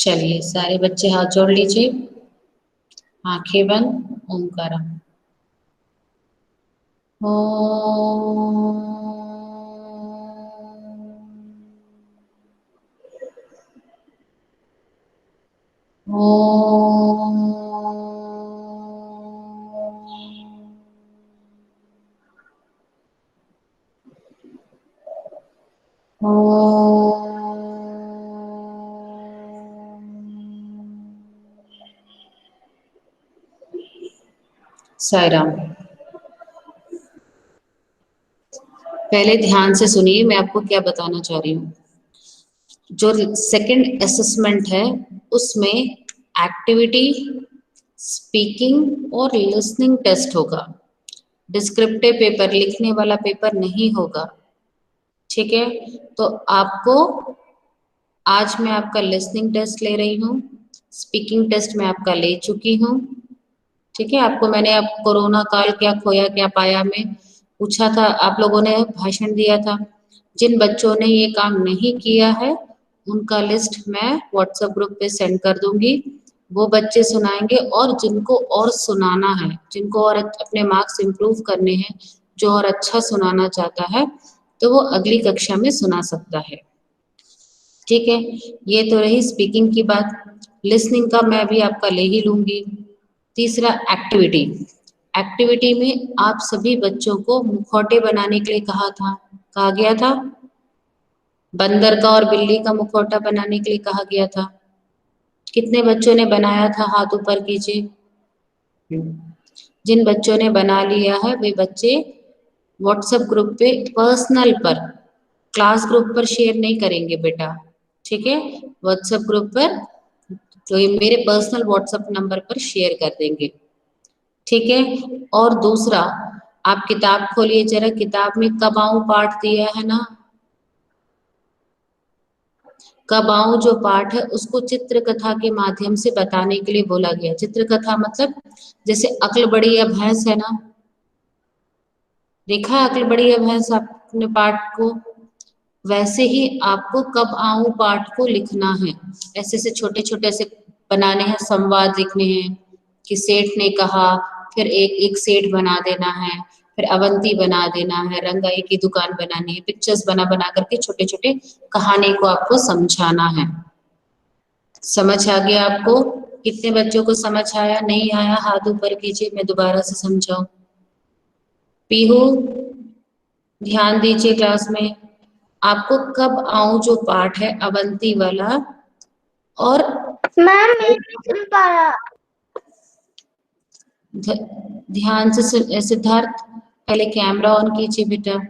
चलिए सारे बच्चे हाथ जोड़ लीजिए, आंखें बंद, ओंकार। साई राम। पहले ध्यान से सुनिए, मैं आपको क्या बताना चाह रही हूँ। जो सेकंड असेसमेंट है उसमें एक्टिविटी, स्पीकिंग और लिसनिंग टेस्ट होगा। डिस्क्रिप्टिव पेपर, लिखने वाला पेपर नहीं होगा, ठीक है। तो आपको आज मैं आपका लिसनिंग टेस्ट ले रही हूँ, स्पीकिंग टेस्ट मैं आपका ले चुकी हूँ, ठीक है। आपको मैंने अब कोरोना काल क्या खोया क्या पाया में पूछा था, आप लोगों ने भाषण दिया था। जिन बच्चों ने ये काम नहीं किया है उनका लिस्ट मैं व्हाट्सएप ग्रुप पे सेंड कर दूंगी, वो बच्चे सुनाएंगे। और जिनको और सुनाना है, जिनको और अपने मार्क्स इम्प्रूव करने हैं, जो और अच्छा सुनाना चाहता है तो वो अगली कक्षा में सुना सकता है, ठीक है। ये तो रही स्पीकिंग की बात। लिसनिंग का मैं भी आपका ले ही लूंगी। तीसरा एक्टिविटी। एक्टिविटी में आप सभी बच्चों को मुखौटे बनाने के लिए कहा गया था। बंदर का और बिल्ली का मुखौटा बनाने के लिए कहा गया था। कितने बच्चों ने बनाया था, हाथ ऊपर कीजिए। जिन बच्चों ने बना लिया है वे बच्चे व्हाट्सएप ग्रुप पे पर्सनल पर, क्लास ग्रुप पर शेयर नहीं करेंगे बेटा, ठीक है। व्हाट्सएप ग्रुप पर तो ये मेरे पर्सनल व्हाट्सएप नंबर पर शेयर कर देंगे, ठीक है। और दूसरा, आप किताब खोलिए जरा, किताब में कब आऊं पाठ दिया है ना। कब आऊं जो पाठ है उसको चित्र कथा के माध्यम से बताने के लिए बोला गया। चित्र कथा मतलब जैसे अक्ल बड़ी या भैंस है ना, देखा है अक्ल बड़ी या भैंस आपने पाठ को, वैसे ही आपको कब आऊं पाठ को लिखना है। ऐसे से छोटे छोटे से बनाने हैं, संवाद लिखने हैं कि सेठ ने कहा, फिर एक एक सेठ बना देना है, फिर अवंती बना देना है, रंगाई की दुकान बनानी है, पिक्चर्स बना बना करके छोटे छोटे कहानी को आपको समझाना है। समझ आ गया आपको? कितने बच्चों को समझ आया, नहीं आया हाथ ऊपर कीजिए, मैं दोबारा से समझाऊं। पीहू ध्यान दीजिए क्लास में। आपको कब आऊं जो पाठ है अवंती वाला, और मैम मैं नहीं सुन पाया। ध्यान से सिद्धार्थ पहले कैमरा ऑन कीजिए बेटा।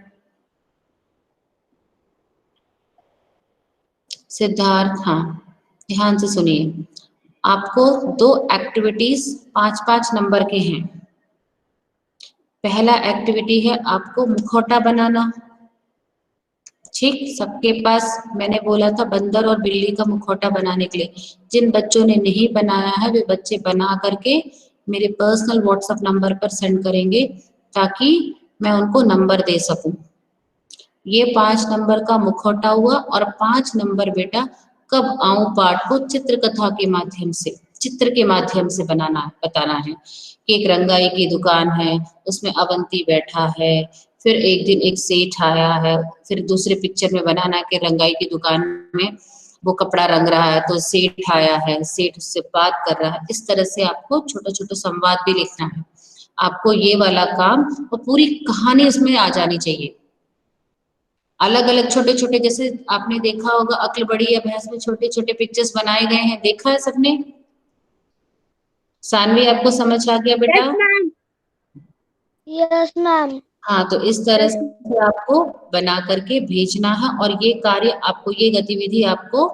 सिद्धार्थ, हाँ ध्यान से सुनिए। आपको दो एक्टिविटीज 5-5 नंबर के हैं। पहला एक्टिविटी है आपको मुखौटा बनाना, ठीक। सबके पास मैंने बोला था बंदर और बिल्ली का मुखौटा बनाने के लिए। जिन बच्चों ने नहीं बनाया है वे बच्चे बना करके मेरे पर्सनल व्हाट्सएप नंबर पर सेंड करेंगे ताकि मैं उनको नंबर दे सकूं। ये 5 नंबर का मुखौटा हुआ, और 5 नंबर बेटा कब आऊं पाठ को चित्र कथा के माध्यम से, चित्र के माध्यम से बताना है कि एक रंगाई की दुकान है, उसमें अवंती बैठा है, फिर एक दिन एक सेठ आया है, फिर दूसरे पिक्चर में बनाना कि रंगाई की दुकान में वो कपड़ा रंग रहा है तो सेठ आया है, सेठ उससे बात कर रहा है। इस तरह से आपको छोटा छोटा संवाद भी लिखना है। आपको ये वाला काम, और पूरी कहानी उसमें आ जानी चाहिए। अलग अलग छोटे छोटे, जैसे आपने देखा होगा अक्ल बड़ी या भैंस में छोटे छोटे पिक्चर्स बनाए गए हैं, देखा है सबने? सानवी आपको समझ आ गया बेटा? Yes ma'am. हाँ, तो इस तरह से आपको बना करके भेजना है, और ये कार्य आपको, ये गतिविधि आपको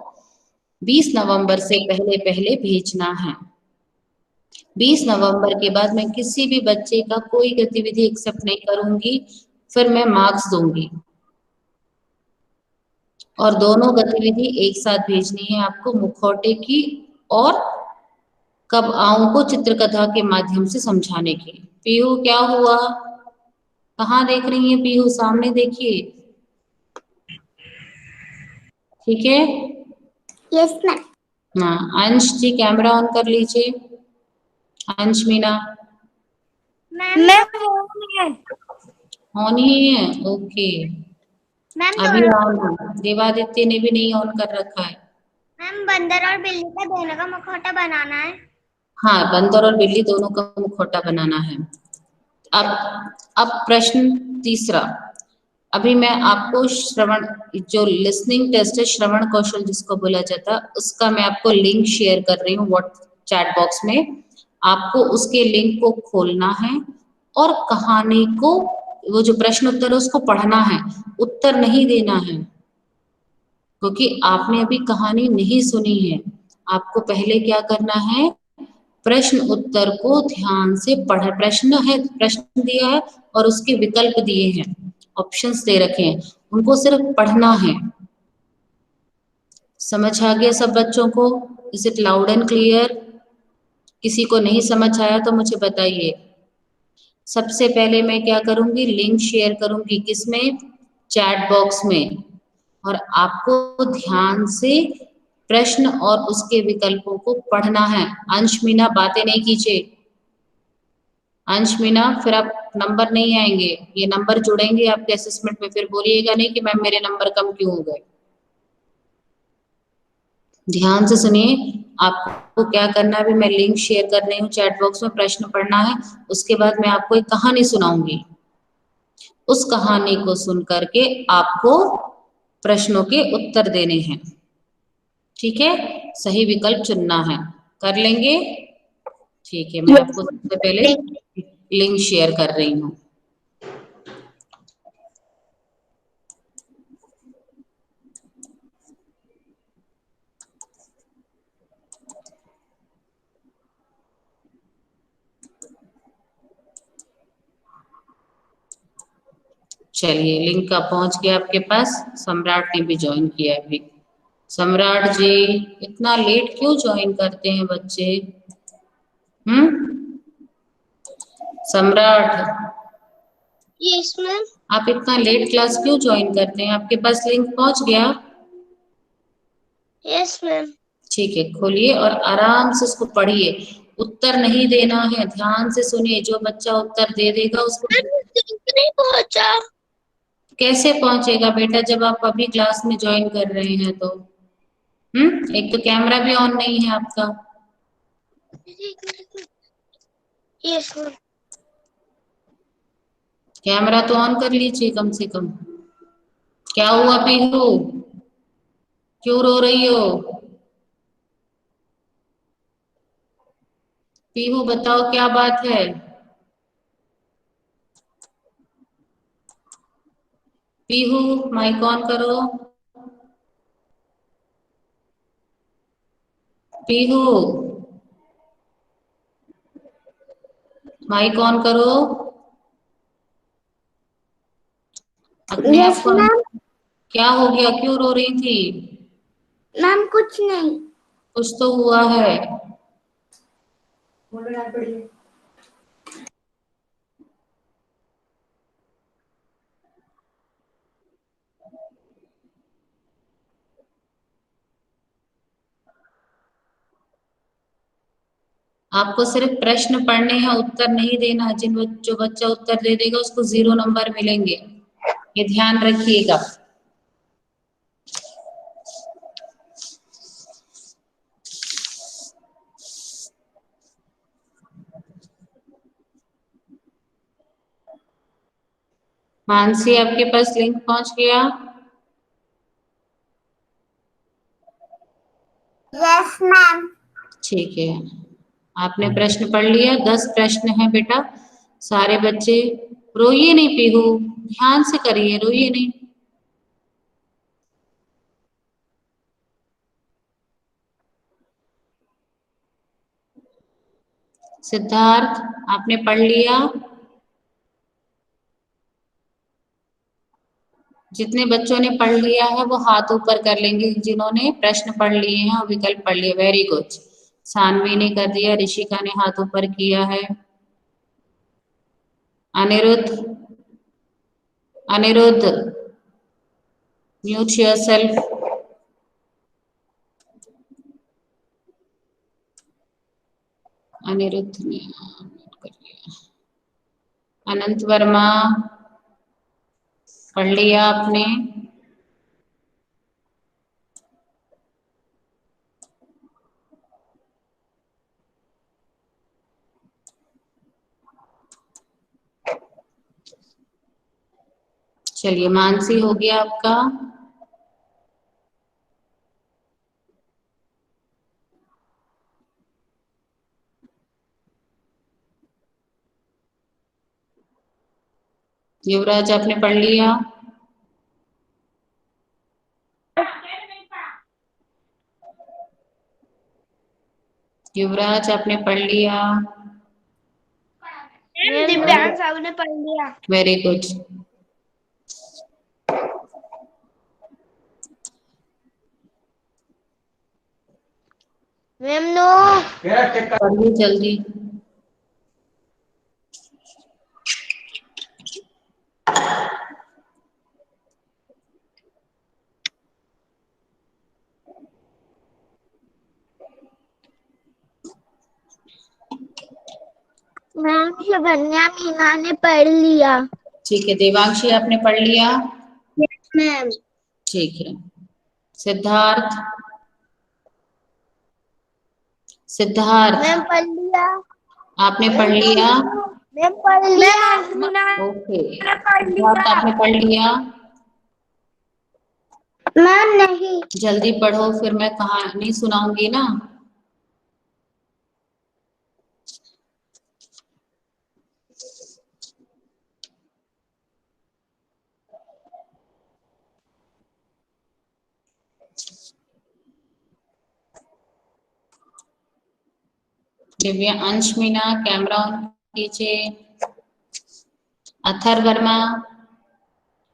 20 नवंबर से पहले पहले भेजना है। 20 नवंबर के बाद मैं किसी भी बच्चे का कोई गतिविधि एक्सेप्ट नहीं करूंगी, फिर मैं मार्क्स दूंगी। और दोनों गतिविधि एक साथ भेजनी है आपको, मुखौटे की और कब आऊं को चित्रकथा के माध्यम से समझाने की। पीहू क्या हुआ? कहाँ देख रही है पीहू? सामने देखिए, ठीक है। Yes ma'am. हाँ, अंश जी कैमरा ऑन कर लीजिए। अंश मीना मैम वो नहीं है। ऑन ही है, ओके। मैम अभी दोनों। ऑन है, देवादित्य ने भी नहीं ऑन कर रखा है। मैम बंदर और बिल्ली का दोनों का मुखौटा बनाना है। हाँ, बंदर और बिल्ली दोनों का मुखौटा बनाना है। अब प्रश्न तीसरा। अभी मैं आपको श्रवण, जो लिसनिंग टेस्ट है, श्रवण कौशल जिसको बोला जाता है, उसका मैं आपको लिंक शेयर कर रही हूँ व्हाट्स चैट बॉक्स में। आपको उसके लिंक को खोलना है और कहानी को, वो जो प्रश्न उत्तर है उसको पढ़ना है, उत्तर नहीं देना है, क्योंकि आपने अभी कहानी नहीं सुनी है। आपको पहले क्या करना है, प्रश्न उत्तर को ध्यान से पढ़, प्रश्न है, प्रश्न दिया है और उसके विकल्प दिए हैं, ऑप्शंस दे रखे हैं, उनको सिर्फ पढ़ना है। समझ आ गया सब बच्चों को? Is it loud and clear? किसी को नहीं समझ आया तो मुझे बताइए। सबसे पहले मैं क्या करूंगी, लिंक शेयर करूंगी, किसमें, चैट बॉक्स में, और आपको ध्यान से प्रश्न और उसके विकल्पों को पढ़ना है। अंश मीना बातें नहीं कीजिए। अंश मीना, फिर आप नंबर नहीं आएंगे, ये नंबर जुड़ेंगे आपके असेसमेंट में, फिर बोलिएगा नहीं कि मैम मेरे नंबर कम क्यों हो गए। ध्यान से सुनिए, आपको क्या करना है, अभी मैं लिंक शेयर कर रही हूँ चैट बॉक्स में, प्रश्न पढ़ना है, उसके बाद मैं आपको एक कहानी सुनाऊंगी, उस कहानी को सुन करके आपको प्रश्नों के उत्तर देने हैं। ठीक है, सही विकल्प चुनना है। कर लेंगे? ठीक है, मैं आपको सबसे पहले लिंक शेयर कर रही हूँ। चलिए, लिंक का पहुंच गया आपके पास। सम्राट ने भी ज्वाइन किया है अभी। सम्राट जी, इतना लेट क्यों ज्वाइन करते हैं बच्चे? हम्म, सम्राट, यस मैम। आप इतना लेट क्लास क्यों ज्वाइन करते हैं? आपके पास लिंक पहुंच गया? Yes ma'am. ठीक है, खोलिए और आराम से उसको पढ़िए। उत्तर नहीं देना है, ध्यान से सुनिए, जो बच्चा उत्तर दे देगा उसको। नहीं पहुंचा। कैसे पहुंचेगा बेटा, जब आप अभी क्लास में ज्वाइन कर रहे हैं तो? एक तो कैमरा भी ऑन नहीं है आपका। Yes ma'am. कैमरा तो ऑन कर लीजिए कम से कम। क्या हुआ पीहू, क्यों रो रही हो? पीहू बताओ क्या बात है? पीहू, माइक ऑन करो। पीहू, माइक ऑन करो। अपने आप यस को। मैम। क्या हो गया, क्यों रो रही थी? मैम कुछ नहीं। कुछ तो हुआ है। आपको सिर्फ प्रश्न पढ़ने हैं, उत्तर नहीं देना। जो बच्चा उत्तर दे देगा उसको 0 नंबर मिलेंगे, ये ध्यान रखिएगा। मानसी, आपके पास लिंक पहुंच गया? Yes ma'am. ठीक है, आपने प्रश्न पढ़ लिया। 10 प्रश्न हैं बेटा। सारे बच्चे, रोइए नहीं पीहू, ध्यान से करिए, रोइए नहीं। सिद्धार्थ, आपने पढ़ लिया? जितने बच्चों ने पढ़ लिया है वो हाथ ऊपर कर लेंगे, जिन्होंने प्रश्न पढ़ लिए हैं और विकल्प पढ़ लिए। Very good. सानवी ने कर दिया, ऋषिका ने हाथ ऊपर किया है। Anirudh, Anirudh, mute yourself. अनिरुद्ध ने कर लिया। अनंत वर्मा पढ़ लिया आपने? चलिए, मानसी हो गया आपका। युवराज आपने पढ़ लिया? युवराज आपने पढ़ लिया? दिव्यांश साहब ने पढ़ लिया। Very good. मैम नो पढ़िए जल्दी। मैम शबन्या मीना ने पढ़ लिया। ठीक है, देवांशी आपने पढ़ लिया? मैम ठीक है। सिद्धार्थ? सिद्धार्थ मैम पढ़ लिया। आपने पढ़ लिया? मैम पढ़ लिया। ओके, सिद्धार्थ आपने पढ़ लिया? मैम नहीं। जल्दी पढ़ो, फिर मैं कहानी सुनाऊंगी ना। दिव्या, अंश मीना कैमरा ऑन कीजिए। अथर वर्मा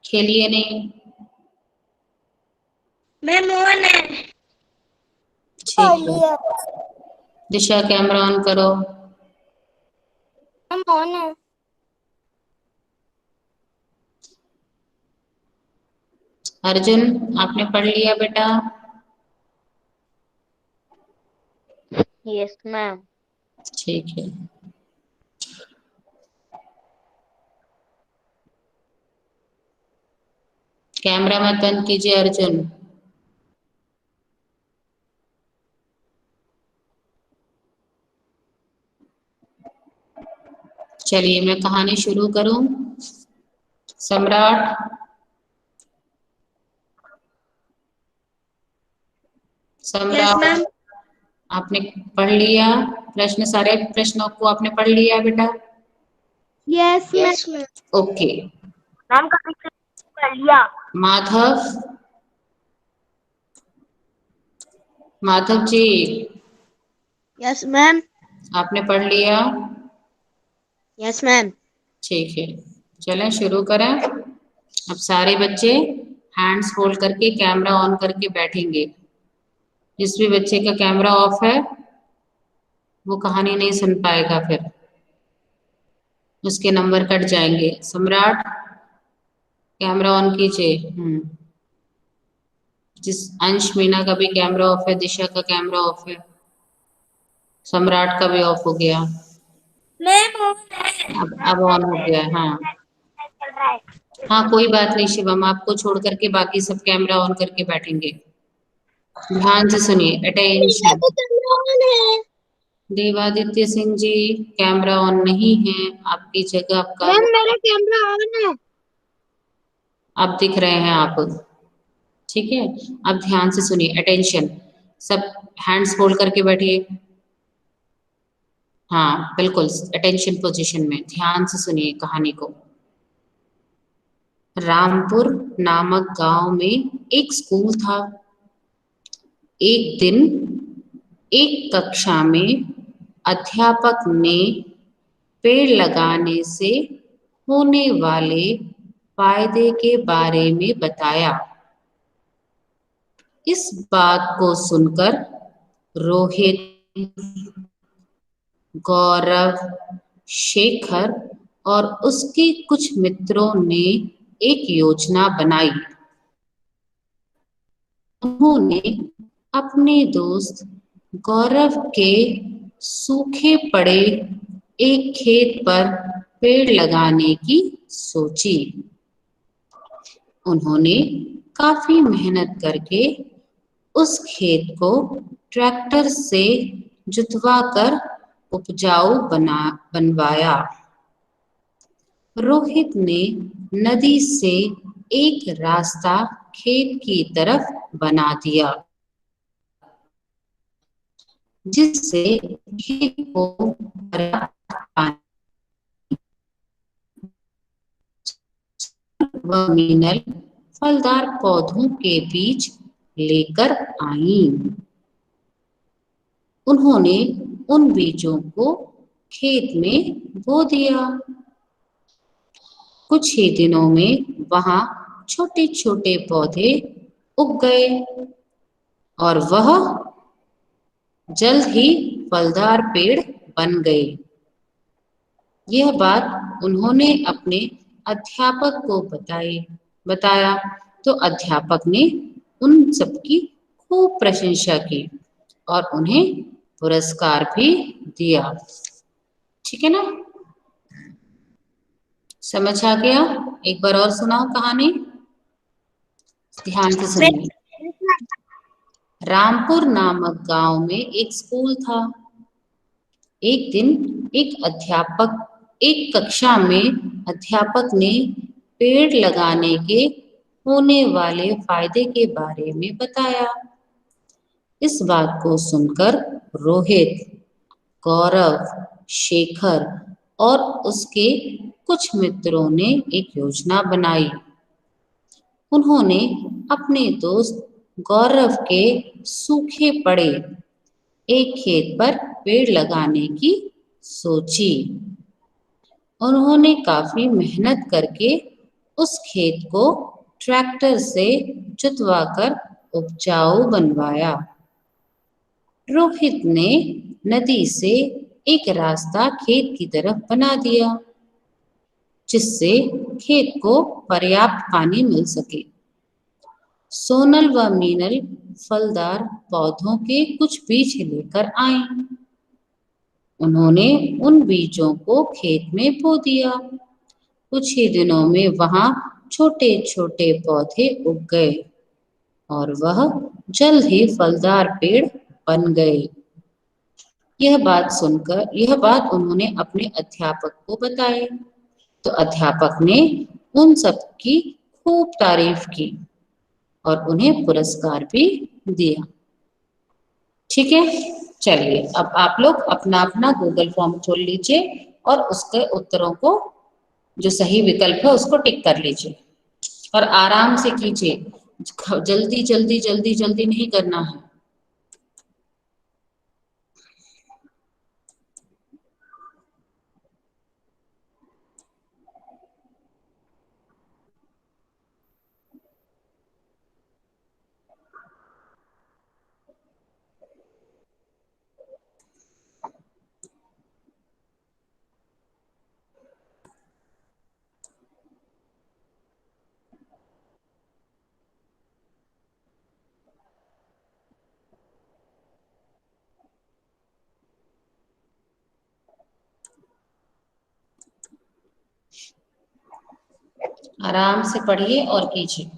खेलिए नहीं? मैम ऑन है। ठीक है। दिशा कैमरा ऑन करो। मैम ऑन है। अर्जुन आपने पढ़ लिया बेटा? Yes ma'am. ठीक है। कैमरा मत बंद कीजिए अर्जुन। चलिए, मैं कहानी शुरू करूं। सम्राट? सम्राट आपने पढ़ लिया? प्रश्न, सारे प्रश्नों को आपने पढ़ लिया बेटा? Yes ma'am. ओके। मैम का पढ़ लिया। माधव? Madhav ji yes ma'am. आपने पढ़ लिया? Yes ma'am. ठीक है, चलें शुरू करें। अब सारे बच्चे हैंड्स होल्ड करके कैमरा ऑन करके बैठेंगे। जिस भी बच्चे का कैमरा ऑफ है वो कहानी नहीं सुन पाएगा, फिर उसके नंबर कट जाएंगे। सम्राट कैमरा ऑन कीजिए। जिस अंश मीना का भी कैमरा ऑफ है, दिशा का कैमरा ऑफ है, सम्राट का भी ऑफ हो गया। मैम अब ऑन हो गया। हाँ हाँ, कोई बात नहीं शिवम, आपको छोड़ करके बाकी सब कैमरा ऑन करके बैठेंगे। ध्यान से सुनिए, attention. Devaditya Singh ji camera on नहीं है, आपकी जगह आपका मैम मेरा कैमरा ऑन है। अब दिख रहे हैं आप। ठीक है, अब ध्यान से सुनिए, अटेंशन। सब हैंड्स होल्ड करके बैठिए। हाँ बिल्कुल, अटेंशन पोजीशन में ध्यान से सुनिए कहानी को। रामपुर नामक गांव में एक स्कूल था। एक दिन एक कक्षा में अध्यापक ने पेड़ लगाने से होने वाले फायदे के बारे में बताया। इस बात को सुनकर रोहित, गौरव, शेखर और उसके कुछ मित्रों ने एक योजना बनाई। उन्होंने अपने दोस्त गौरव के सूखे पड़े एक खेत पर पेड़ लगाने की सोची। उन्होंने काफी मेहनत करके उस खेत को ट्रैक्टर से जुतवा कर उपजाऊ बनवाया। रोहित ने नदी से एक रास्ता खेत की तरफ बना दिया, जिससे खेत को पर्याप्त पानी व मिनरल फलदार पौधों के बीच लेकर आईं। उन्होंने उन बीजों को खेत में बो दिया। कुछ ही दिनों में वहां छोटे छोटे पौधे उग गए और वह जल्द ही फलदार पेड़ बन गए। यह बात उन्होंने अपने अध्यापक को बताया तो अध्यापक ने उन सबकी खूब प्रशंसा की और उन्हें पुरस्कार भी दिया। ठीक है ना, समझ आ गया? एक बार और सुनाओ कहानी, ध्यान से सुनिए। रामपुर नामक गांव में एक स्कूल था। एक दिन एक कक्षा में अध्यापक ने पेड़ लगाने के होने वाले फायदे के बारे में बताया। इस बात को सुनकर रोहित, गौरव, शेखर और उसके कुछ मित्रों ने एक योजना बनाई। उन्होंने अपने दोस्त गौरव के सूखे पड़े एक खेत पर पेड़ लगाने की सोची। उन्होंने काफी मेहनत करके उस खेत को ट्रैक्टर से जुतवाकर उपजाऊ बनवाया। रोहित ने नदी से एक रास्ता खेत की तरफ बना दिया, जिससे खेत को पर्याप्त पानी मिल सके। सोनल व मीनल फलदार पौधों के कुछ बीज लेकर आईं। उन्होंने उन बीजों को खेत में बो दिया। कुछ ही दिनों में वहां छोटे छोटे पौधे उग गए और वह जल्द ही फलदार पेड़ बन गए। यह बात उन्होंने अपने अध्यापक को बताई तो अध्यापक ने उन सब की खूब तारीफ की और उन्हें पुरस्कार भी दिया। ठीक है, चलिए अब आप लोग अपना अपना गूगल फॉर्म खोल लीजिए और उसके उत्तरों को, जो सही विकल्प है उसको टिक कर लीजिए और आराम से कीजिए। जल्दी जल्दी जल्दी जल्दी नहीं करना है। आराम से पढ़िए और कीजिए।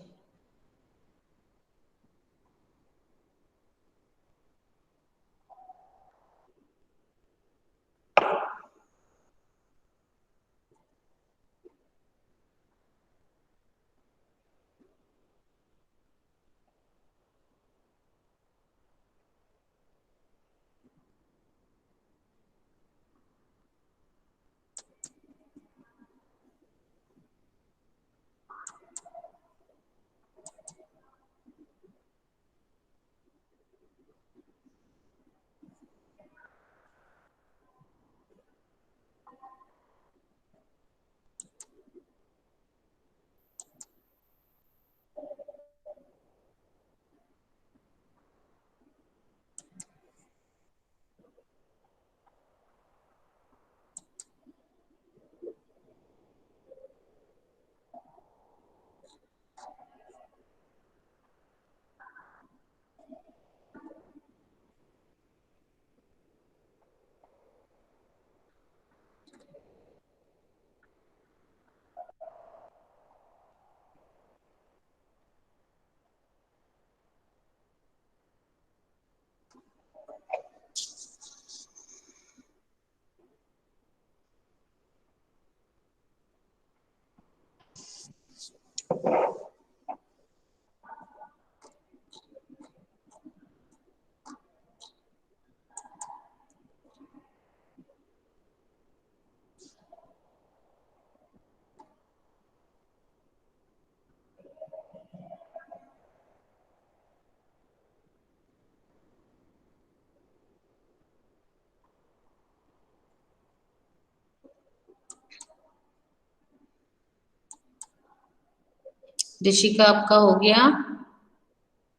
ऋषिका आपका हो गया?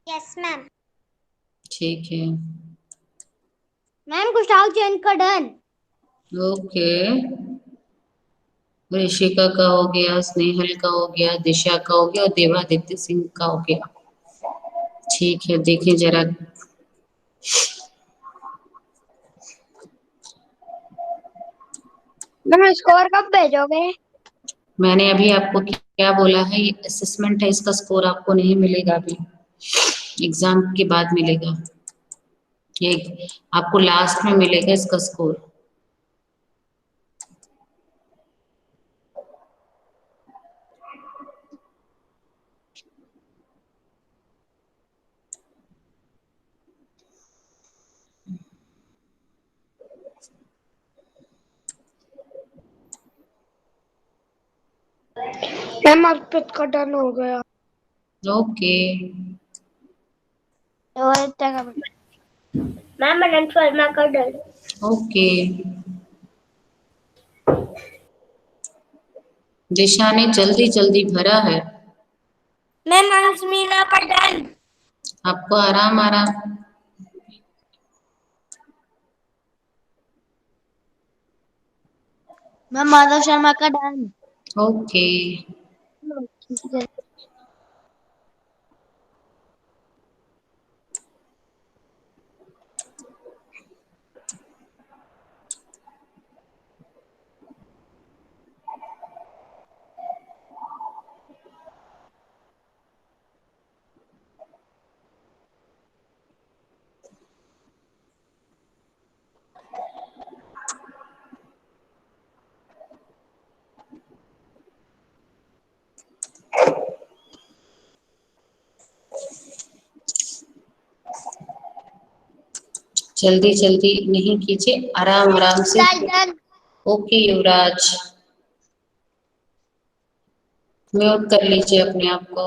Yes ma'am. ठीक है। मैम कुशाल जैन का डन। ओके, ऋषिका का हो गया, स्नेहल का हो गया, दिशा का हो गया और देवादित्य सिंह का हो गया। ठीक है, देखें जरा। मैम स्कोर कब भेजोगे? मैंने अभी आपको क्या बोला है, ये असेसमेंट है, इसका स्कोर आपको नहीं मिलेगा अभी, एग्जाम के बाद मिलेगा। ये आपको लास्ट में मिलेगा इसका स्कोर। मैम अर्पित का डन हो गया। ओके। मैम अनंत शर्मा का डन। ओके, दिशा ने जल्दी जल्दी भरा है। मैम अंशमीना का डन। आपको आराम आराम। मैम माधव शर्मा का डन। ओके, जल्दी जल्दी नहीं कीजिए, आराम आराम से। डन। ओके युवराज, म्यूट कर लीजिए अपने आप को।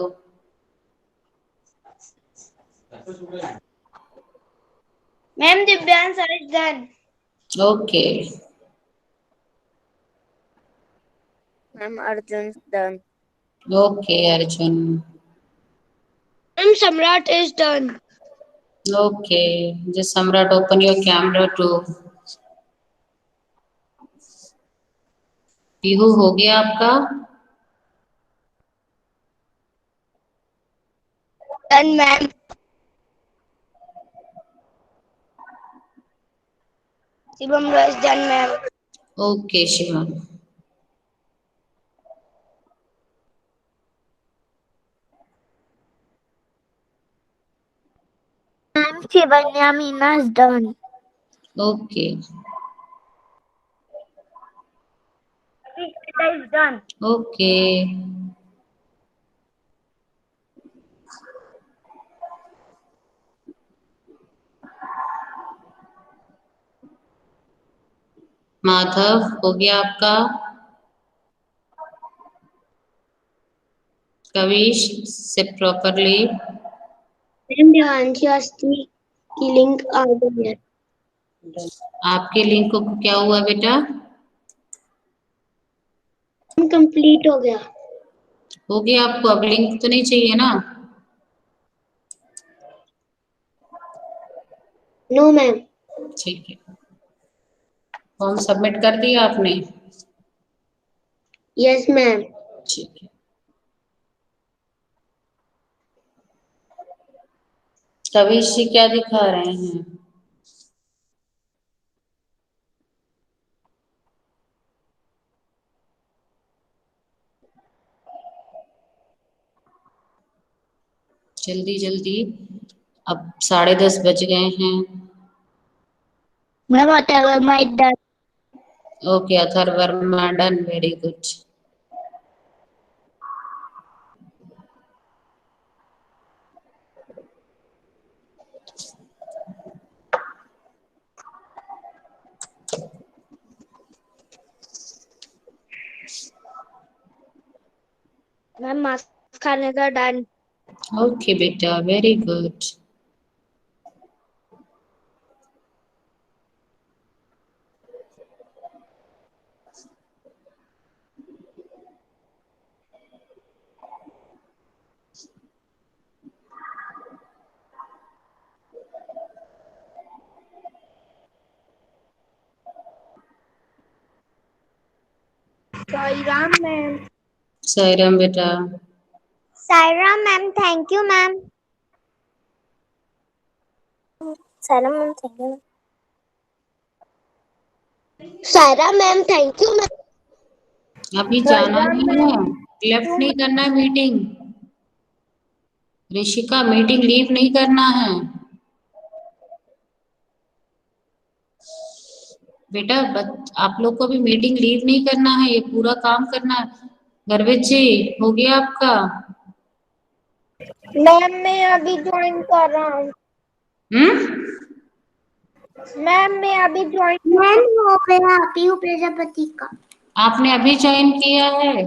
Ma'am Divyansh done. Okay, ma'am Arjun done. Okay Arjun. Ma'am सम्राट इज डन। ओके, just सम्राट open your camera too। Pihu हो गया आपका? Done ma'am. Shivam Roy done ma'am. Okay Shivam. Ma'am Shivanya Meena is done. Okay, is done. Okay, Madhav हो गया आपका? Kavish seat properly. Ma'am Devanshi अस्थि की लिंक आ गई है। आपके लिंक को क्या हुआ बेटा? कंप्लीट हो गया। हो गया आपको, अब लिंक तो नहीं चाहिए ना? No ma'am. ठीक है, फॉर्म सबमिट कर दिया आपने? Yes ma'am. ठीक है, कविश जी क्या दिखा रहे हैं? जल्दी जल्दी, अब 10:30 बज गए हैं। Ma'am Atharv is done. Okay अथर्वर्मा done, very good. Ma'am mask खाने का डन। ओके बेटा, very good. Sairam ma'am. Sairam बेटा। Sairam ma'am, thank you ma'am. Sairam ma'am, thank you. Sairam ma'am, thank you ma'am. अभी जाना नहीं है, लेफ्ट नहीं करना है मीटिंग। ऋषिका, मीटिंग लीव नहीं करना है बेटा। आप लोग को भी मीटिंग लीव नहीं करना है, ये पूरा काम करना है। गर्वित जी, हो गया आपका? मैम मैं अभी ज्वाइन कर रहा हूँ। मैम मैं अभी ज्वाइन। मैम हो गया पीयू प्रजापति का। आपने अभी ज्वाइन किया है?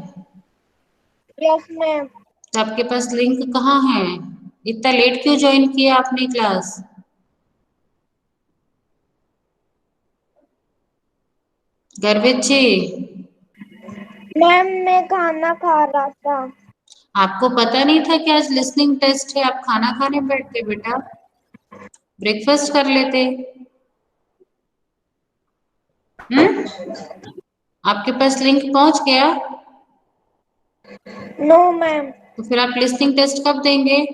Yes ma'am. तो आपके पास लिंक कहाँ है? इतना लेट क्यों ज्वाइन किया आपने क्लास? गर्वित जी, मैम मैं खाना खा रहा था। आपको पता नहीं था कि आज लिसनिंग टेस्ट है? आप खाना खाने बैठते बेटा, ब्रेकफास्ट कर लेते। आपके पास लिंक पहुंच गया? No ma'am. तो फिर आप लिसनिंग टेस्ट कब देंगे?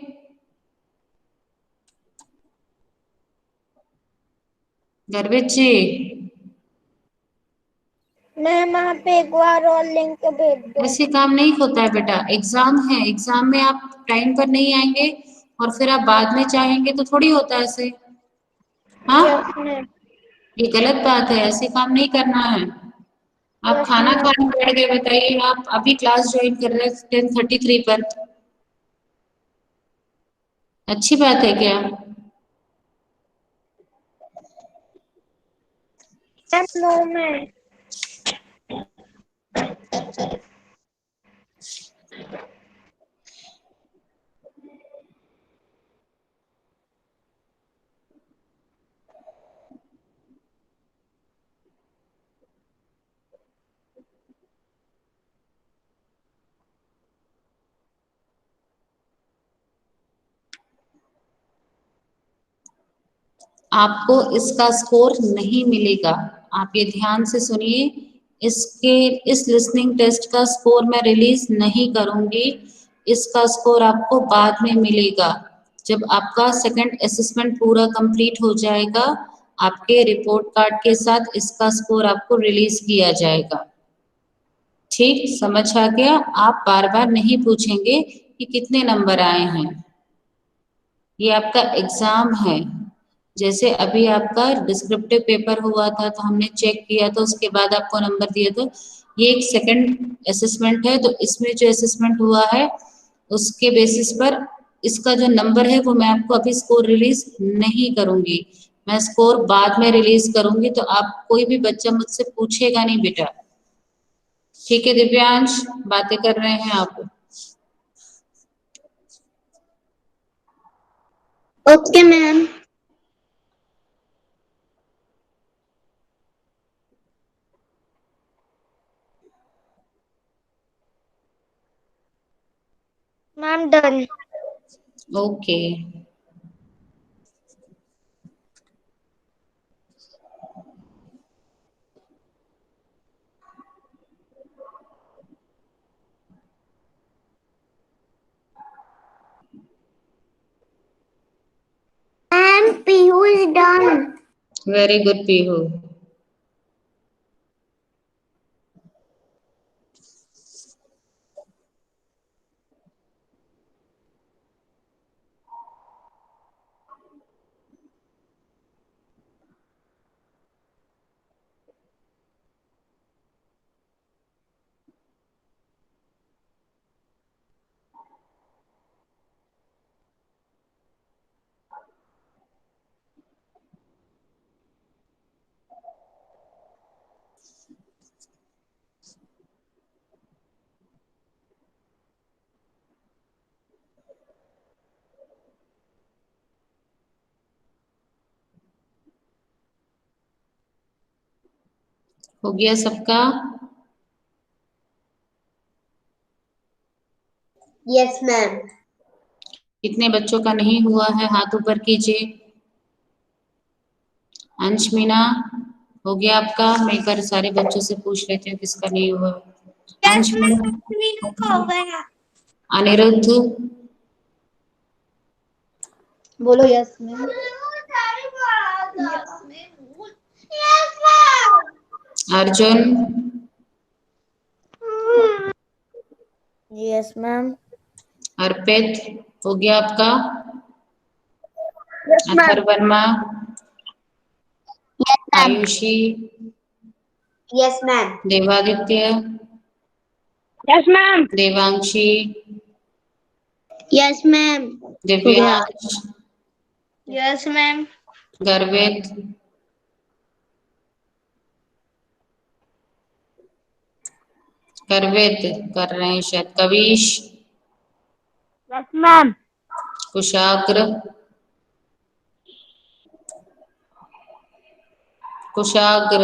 गर्वित जी, मैम आप एक बार और लिंक भेज दो। ऐसे काम नहीं होता है बेटा। एग्जाम है, एग्जाम में आप टाइम पर नहीं आएंगे और फिर आप बाद में चाहेंगे तो थोड़ी होता है ऐसे। हाँ, यस मैम। ये गलत बात है, ऐसे काम नहीं करना है। आप यस खाना मैम। खाने बैठ गए, बताइए। आप अभी क्लास ज्वाइन कर रहे हैं 10:33 पर। अच्छी बात है क्या? Ma'am no ma'am. आपको इसका स्कोर नहीं मिलेगा। आप ये ध्यान से सुनिए। इसके इस लिसनिंग टेस्ट का स्कोर मैं रिलीज नहीं करूंगी। इसका स्कोर आपको बाद में मिलेगा, जब आपका सेकंड असेसमेंट पूरा कंप्लीट हो जाएगा। आपके रिपोर्ट कार्ड के साथ इसका स्कोर आपको रिलीज किया जाएगा। ठीक समझ आ गया? आप बार बार नहीं पूछेंगे कि कितने नंबर आए हैं। ये आपका एग्जाम है। जैसे अभी आपका डिस्क्रिप्टिव पेपर हुआ था तो हमने चेक किया था, उसके बाद आपको नंबर दिया था। ये एक सेकंड असेसमेंट है, तो इसमें जो असेसमेंट हुआ है उसके बेसिस पर इसका जो नंबर है वो मैं आपको अभी स्कोर रिलीज नहीं करूंगी। मैं स्कोर बाद में रिलीज करूंगी, तो आप कोई भी बच्चा मुझसे पूछेगा नहीं बेटा। ठीक है दिव्यांश, बातें कर रहे हैं आप? Okay ma'am. Ma'am done. Okay. Ma'am Piu is done. Very good Pihu. हो गया सबका? Yes ma'am. कितने बच्चों का नहीं हुआ है, हाथ ऊपर कीजिए। अंश मीना, हो गया आपका? मैं एक बार सारे बच्चों से पूछ लेती हूँ किसका नहीं हुआ। अंशु, हो गया। अनिरुद्ध, बोलो yes ma'am. Arjun, yes ma'am. Arpit, हो गया आपका? Yes ma'am. अथर्वनमा, yes ma'am. Ayushi, yes ma'am. Devaditya, yes ma'am. Devanshi, yes ma'am. Divyansh, yes ma'am. Garvit, Garvit कर रहे हैं शायद। Kavish, yes ma'am. Kushagra, Kushagra,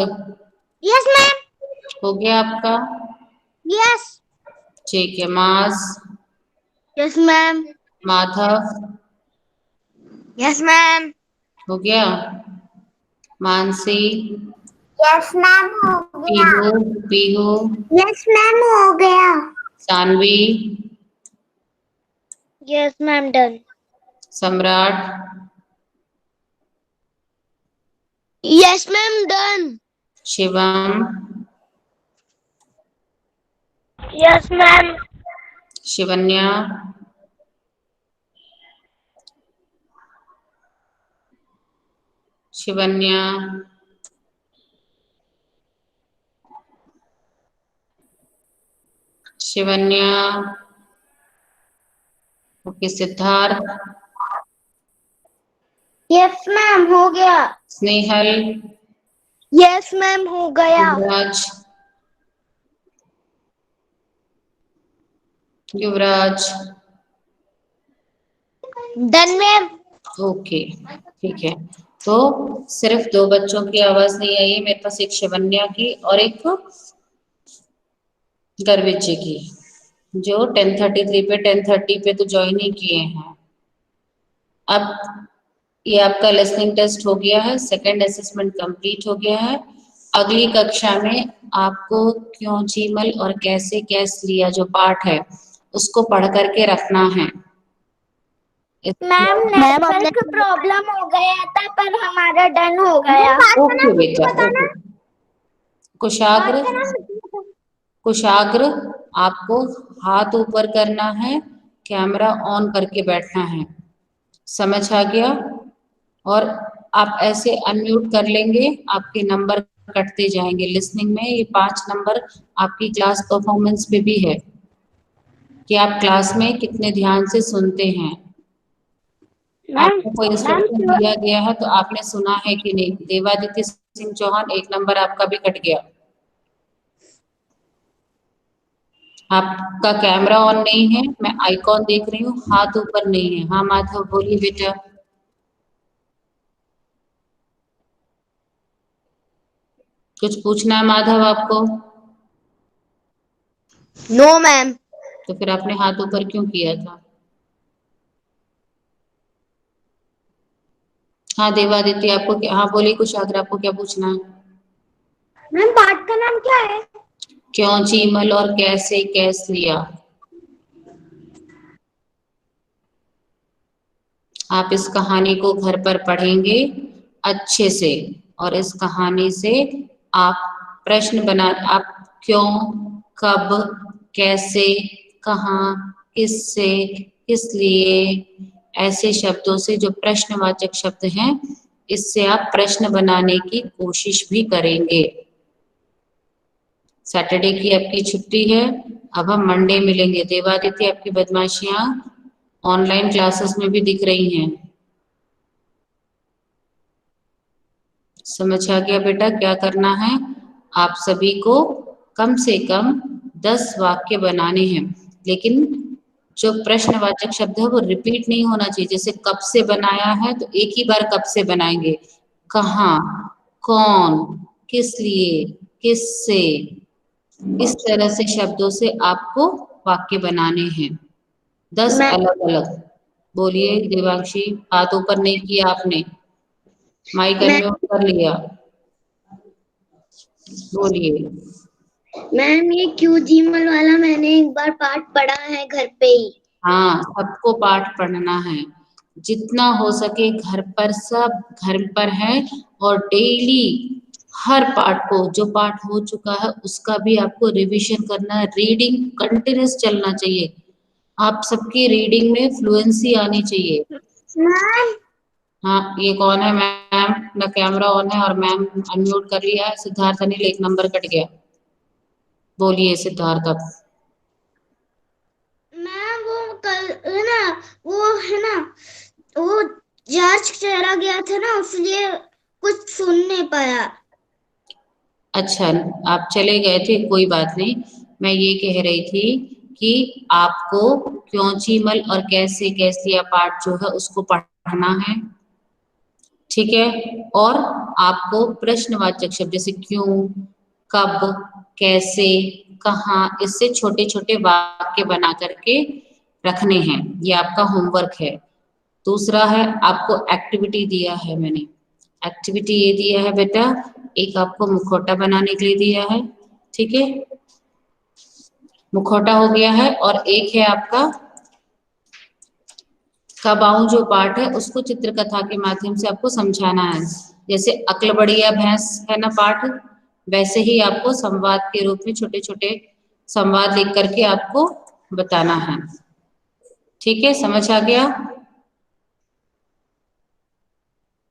yes ma'am. हो गया आपका? यस। ठीक है। मास, yes ma'am. Madhav, yes ma'am. हो गया? मानसी, यस मैम हो गया। पीहू, पीहू, यस मैम हो गया। Sanvi, yes ma'am done. Samrat, yes ma'am done. Shivam, yes ma'am. Shivanya, Shivanya, Shivanya, okay. Siddharth, yes ma'am हो गया। स्नेहल, यस मैम हो गया। Yuvraj, Yuvraj, done ma'am. Okay, ठीक है। तो सिर्फ दो बच्चों की आवाज नहीं आई है मेरे पास, एक शिवन्या की और एक गर्वित जी की, जो 10:33 पे 10:30 पे तो ज्वाइन ही किए हैं। अब ये आपका लिसनिंग टेस्ट हो गया है, सेकंड असेसमेंट कंप्लीट हो गया है। अगली कक्षा में आपको क्यों जीमल और कैसे कैस लिया जो पाठ है उसको पढ़ करके रखना है। मैम नेटवर्क प्रॉब्लम हो गया था पर हमारा डन हो गया। ओके बेटा, ओके। कुशाग्र, कुशाग्र, आपको हाथ ऊपर करना है, कैमरा ऑन करके बैठना है, समझ आ गया? और आप ऐसे अनम्यूट कर लेंगे, आपके नंबर कटते जाएंगे लिसनिंग में। ये 5 नंबर आपकी क्लास परफॉर्मेंस पे भी है कि आप क्लास में कितने ध्यान से सुनते हैं। आपको कोई इंस्ट्रक्शन दिया गया है तो आपने सुना है कि नहीं? देवादित्य सिंह चौहान, 1 नंबर आपका भी कट गया। आपका कैमरा ऑन नहीं है, मैं आइकॉन देख रही हूँ, हाथ ऊपर नहीं है। हाँ माधव बोलिए बेटा। कुछ पूछना है माधव आपको? No ma'am. तो फिर आपने हाथ ऊपर क्यों किया था? हाँ देवादित्य आपको क्या, हाँ बोलिए कुशाग्र, आपको क्या पूछना है? मैम पाठ का नाम क्या है? क्यों चीमल और कैसे कैस लिया। आप इस कहानी को घर पर पढ़ेंगे अच्छे से और इस कहानी से आप प्रश्न बना, आप क्यों, कब, कैसे, कहाँ, किससे, किस लिए, ऐसे शब्दों से जो प्रश्नवाचक शब्द हैं, इससे आप प्रश्न बनाने की कोशिश भी करेंगे। सैटरडे की आपकी छुट्टी है, अब हम मंडे मिलेंगे। देवादित्य आपकी बदमाशियां ऑनलाइन क्लासेस में भी दिख रही हैं। समझ आ गया बेटा क्या करना है? आप सभी को कम से कम 10 वाक्य बनाने हैं, लेकिन जो प्रश्नवाचक शब्द है वो रिपीट नहीं होना चाहिए। जैसे कब से बनाया है तो एक ही बार कब से बनाएंगे, कहाँ, कौन, किस लिए, किससे, इस तरह से शब्दों से आपको वाक्य बनाने हैं, 10 अलग अलग। बोलिए देवांशी, हाथ ऊपर नहीं किया आपने, माइक अनम्यूट कर लिया, बोलिए। मैम ये क्यूजीमल वाला मैंने एक बार पाठ पढ़ा है घर पे ही। हाँ, सबको पाठ पढ़ना है, जितना हो सके घर पर, सब घर पर है, और डेली हर पाठ को, जो पाठ हो चुका है उसका भी आपको रिवीजन करना है। रीडिंग कंटिन्यूस चलना चाहिए, आप सबकी रीडिंग में फ्लुएंसी आनी चाहिए। मैम हाँ, ये कौन है मैम? ना कैमरा ऑन है और मैम अनम्यूट कर लिया है। सिद्धार्थ अनिल, एक नंबर कट गया। बोलिए सिद्धार्थ अब। मैम वो कल है ना, वो है ना, वो चार्ज चला गया था ना, इसलिए कुछ सुन नहीं पाया। अच्छा, आप चले गए थे, कोई बात नहीं। मैं ये कह रही थी कि आपको क्योंचिमल और कैसे कैसिया पाठ जो है उसको पढ़ना है, ठीक है। और आपको प्रश्नवाचक शब्द जैसे क्यों, कब, कैसे, कहाँ, इससे छोटे छोटे वाक्य बना करके रखने हैं। ये आपका होमवर्क है। दूसरा है, आपको एक्टिविटी दिया है मैंने। एक्टिविटी ये दिया है बेटा, एक आपको मुखौटा बनाने के लिए दिया है, ठीक है। मुखौटा हो गया है, और एक है आपका कबाऊ जो पाठ है उसको चित्रकथा के माध्यम से आपको समझाना है। जैसे अक्ल बढ़िया भैंस है ना पाठ, वैसे ही आपको संवाद के रूप में छोटे छोटे संवाद लिख करके आपको बताना है, ठीक है। समझ आ गया?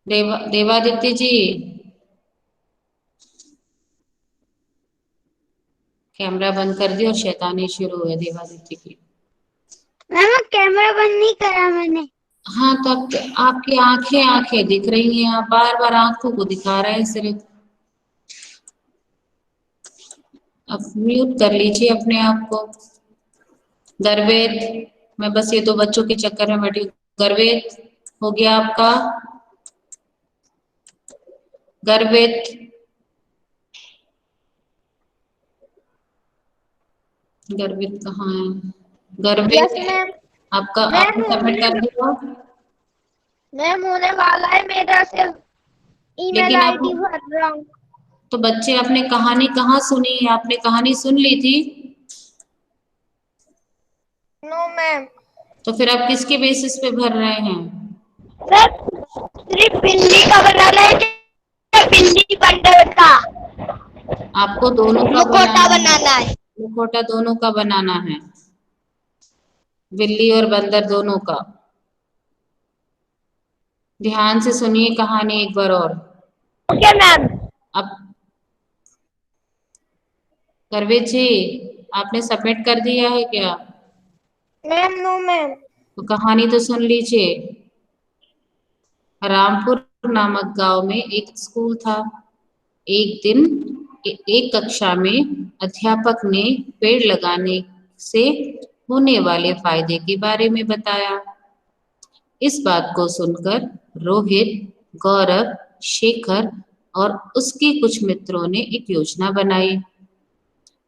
देवादित्य जी, कैमरा बंद कर दिया और शैतानी शुरू है देवादित्य की। मैम कैमरा बंद नहीं करा मैंने। हाँ, तो आपकी आंखें आंखें दिख रही हैं, आप बार बार आंखों को दिखा रहे हैं सिर्फ। अब म्यूट कर लीजिए अपने आप को। गर्वेद, मैं बस ये दो बच्चों के चक्कर में बैठी हूँ। गर्वेद हो गया आपका? गर्वेद, गर्वित कहाँ है? गर्वित, मैम आपका मैम आपने सबमिट कर दिया? मैम होने वाला है, मेरा सिर्फ ईमेल लेकिन आप, आईडी भर रहा हूँ। तो बच्चे आपने कहानी कहाँ सुनी? आपने कहानी सुन ली थी? No ma'am. तो फिर आप किसके बेसिस पे भर रहे हैं? सर सिर्फ बिल्ली का बनाना है या बिल्ली बंदर का? आपको दोनों का मुखौटा बनाना है। बनाना है। मुखौटा दोनों का बनाना है, बिल्ली और बंदर दोनों का। ध्यान से सुनिए कहानी एक बार और। Okay ma'am. अब करवेज जी, आपने सबमिट कर दिया है क्या? Ma'am no ma'am. तो कहानी तो सुन लीजिए। रामपुर नामक गांव में एक स्कूल था। एक दिन एक कक्षा में अध्यापक ने पेड़ लगाने से होने वाले फायदे के बारे में बताया। इस बात को सुनकर रोहित, गौरव, शेखर और उसके कुछ मित्रों ने एक योजना बनाई।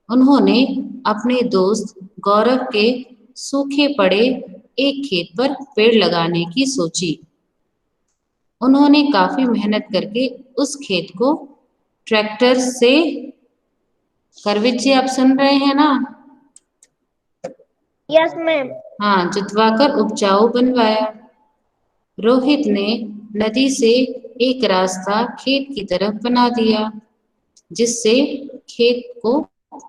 उन्होंने अपने दोस्त गौरव के सूखे पड़े एक खेत पर पेड़ लगाने की सोची। उन्होंने काफी मेहनत करके उस खेत को ट्रैक्टर से, करवित जी आप सुन रहे हैं ना? Yes ma'am. हाँ, जुतवाकर उपजाऊ बनवाया। रोहित ने नदी से एक रास्ता खेत की तरफ बना दिया, जिससे खेत को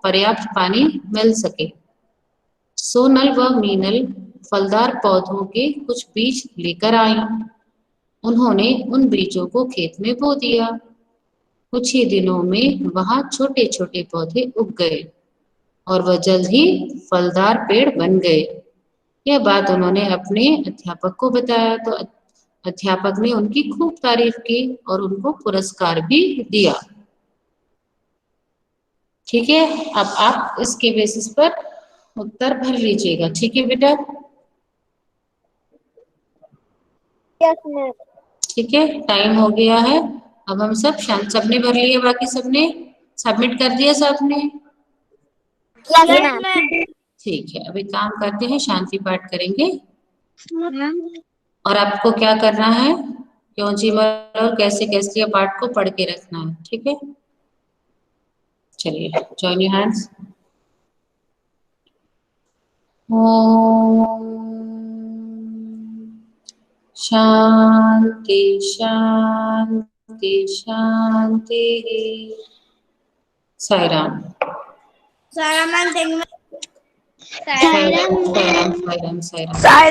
पर्याप्त पानी मिल सके। सोनल व मीनल फलदार पौधों के कुछ बीज लेकर आई। उन्होंने उन बीजों को खेत में बो दिया। कुछ ही दिनों में वहां छोटे छोटे पौधे उग गए और वह जल्द ही फलदार पेड़ बन गए। यह बात उन्होंने अपने अध्यापक को बताया, तो अध्यापक ने उनकी खूब तारीफ की और उनको पुरस्कार भी दिया। ठीक है, अब आप इसके बेसिस पर उत्तर भर लीजिएगा, ठीक है बेटा? Yes ma'am. ठीक है, टाइम हो गया है। अब हम सब शांत, सबने भर लिया? बाकी सबने सबमिट कर दिया सबने? Yes ma'am. ठीक है, अभी काम करते हैं, शांति पाठ करेंगे। मैम और आपको क्या करना है? क्यों जीवन और कैसे कैसे पाठ को पढ़ के रखना है, ठीक है? चलिए, join your hands. Om Shanti शांति शांति। साई राम। सारा मैम, साई राम, साई राम, साई राम, साई राम।